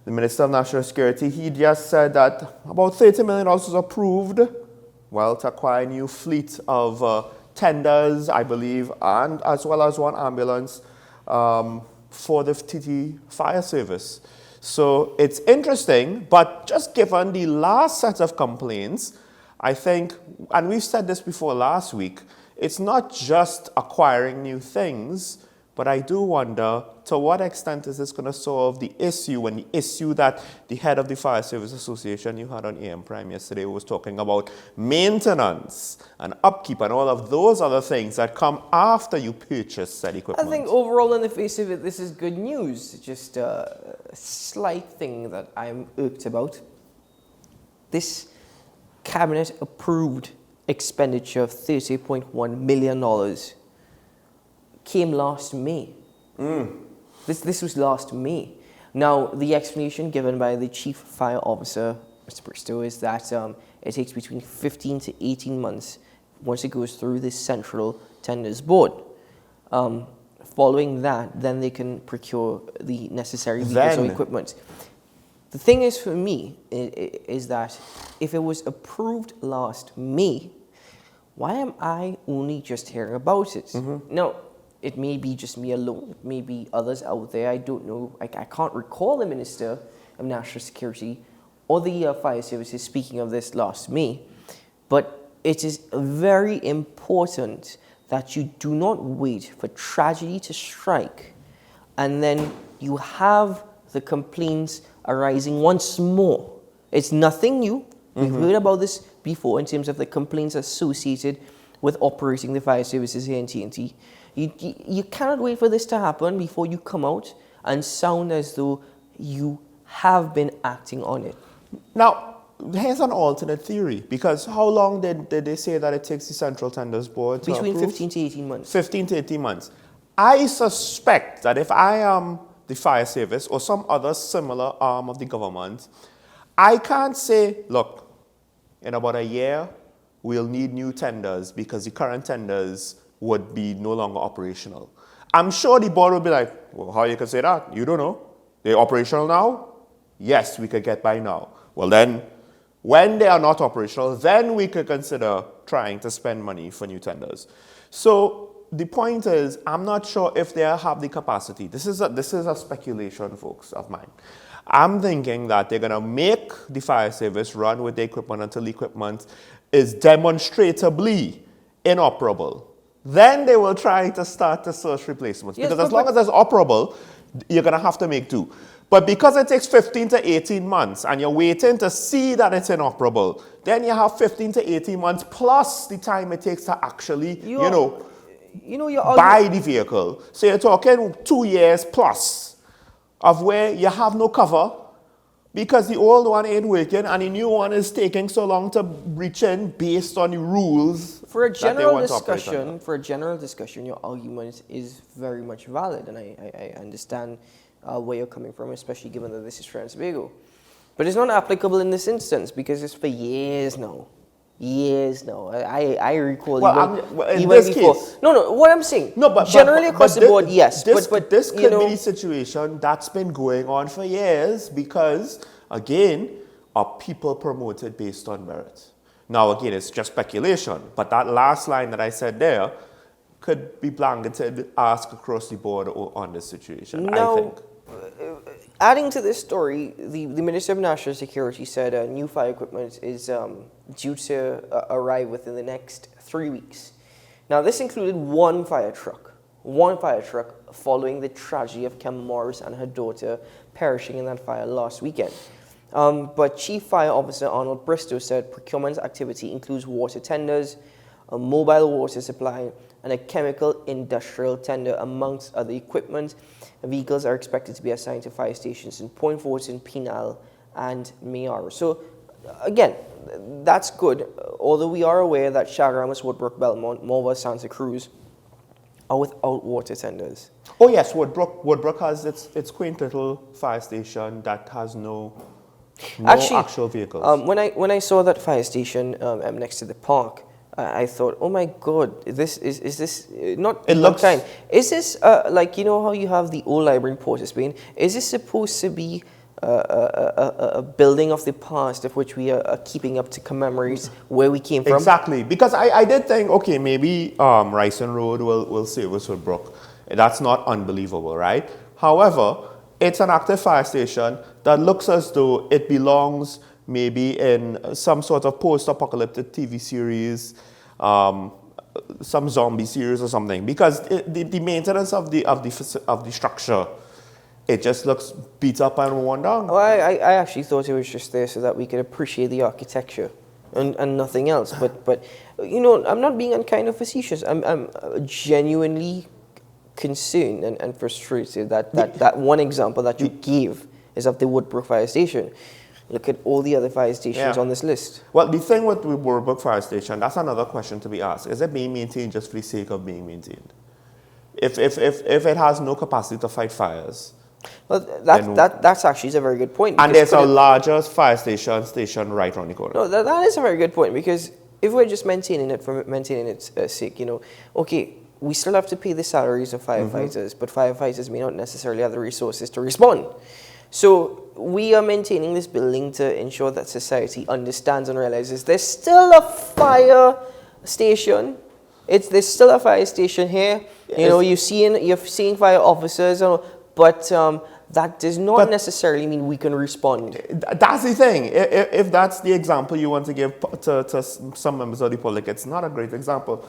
the Minister of National Security, he just said that about $30 million was approved, well, to acquire a new fleet of tenders, I believe, and as well as one ambulance for the TT Fire Service. So it's interesting, but just given the last set of complaints, I think, and we've said this before last week, it's not just acquiring new things, but I do wonder to what extent is this going to solve the issue, and the issue that the head of the Fire Service Association you had on AM Prime yesterday was talking about maintenance and upkeep and all of those other things that come after you purchase said equipment. I think overall in the face of it, this is good news. Just a slight thing that I'm irked about. This cabinet approved expenditure of $30.1 million came last May. This was last May. Now, the explanation given by the Chief Fire Officer, Mr. Bristow, is that it takes between 15 to 18 months once it goes through the Central Tenders Board. Following that, then they can procure the necessary vehicles or equipment. The thing is, for me, is that if it was approved last May, why am I only just hearing about it? Now, it may be just me alone. It may be others out there. I don't know. I can't recall the Minister of National Security or the Fire Services speaking of this last May. But it is very important that you do not wait for tragedy to strike and then you have the complaints arising once more. It's nothing new. We've heard about this before in terms of the complaints associated with operating the fire services here in TNT. You cannot wait for this to happen before you come out and sound as though you have been acting on it. Now, here's an alternate theory, because how long did they say that it takes the Central Tenders Board to Between approve? 15 to 18 months. 15 to 18 months. I suspect that if I am the fire service or some other similar arm of the government, I can't say, look, in about a year, we'll need new tenders because the current tenders would be no longer operational. I'm sure the board will be like, well, how you can say that? You don't know. They're operational now? Yes, we could get by now. Well then, when they are not operational, then we could consider trying to spend money for new tenders. So the point is, I'm not sure if they have the capacity. This is a speculation, folks, of mine. I'm thinking that they're going to make the fire service run with the equipment until the equipment is demonstrably inoperable. Then they will try to start to search replacements. Yes, because as long as it's operable, you're going to have to make do. But because it takes 15 to 18 months and you're waiting to see that it's inoperable, then you have 15 to 18 months plus the time it takes to actually, buy the vehicle. So you're talking 2 years plus of where you have no cover because the old one ain't working and the new one is taking so long to reach in based on the rules. For a general discussion, your argument is very much valid, and I understand where you're coming from, especially given that this is Trans-Tobago. But it's not applicable in this instance because it's for years now. I recall in this before. case. No, what I'm saying. No, but generally across the board, yes. This could be the situation that's been going on for years because, again, are people promoted based on merit? Now, again, it's just speculation, but that last line that I said there could be blanketed, asked across the board on this situation, now, I think. Adding to this story, the Minister of National Security said new fire equipment is due to arrive within the next 3 weeks. Now, this included one fire truck following the tragedy of Kim Morris and her daughter perishing in that fire last weekend. But Chief Fire Officer Arnold Bristow said procurement activity includes water tenders, a mobile water supply, and a chemical industrial tender, amongst other equipment. Vehicles are expected to be assigned to fire stations in Point Fortin, Penal, and Mayara. So, again, that's good, although we are aware that Chaguaramas, Woodbrook, Belmont, Morva, Santa Cruz are without water tenders. Oh yes, Woodbrook has its quaint little fire station that has no actual vehicles. When I saw that fire station next to the park, I thought, oh my God, is this not? It looks Is this like how you have the old library in Port of Spain? Is this supposed to be a building of the past of which we are keeping up to commemorate where we came from. Exactly, because I did think, okay, maybe Ryson Road will service with Brook. That's not unbelievable, right? However, it's an active fire station that looks as though it belongs maybe in some sort of post-apocalyptic TV series, some zombie series or something, because the maintenance of the structure, it just looks beat up and worn down. Oh, I actually thought it was just there so that we could appreciate the architecture and nothing else. But you know, I'm not being unkind or facetious. I'm genuinely concerned and frustrated that one example that you gave is of the Woodbrook Fire Station. Look at all the other fire stations on this list. Well, the thing with Woodbrook Fire Station, that's another question to be asked. Is it being maintained just for the sake of being maintained? If it has no capacity to fight fires. Well, that's actually a very good point. And there's a larger fire station right around the corner. No, that is a very good point, because if we're just maintaining it for maintaining its sake, you know, okay, we still have to pay the salaries of firefighters, but firefighters may not necessarily have the resources to respond. So we are maintaining this building to ensure that society understands and realizes there's still a fire station. There's still a fire station here. You know, you're seeing fire officers, but that does not necessarily mean we can respond. That's the thing. If that's the example you want to give to some members of the public, it's not a great example.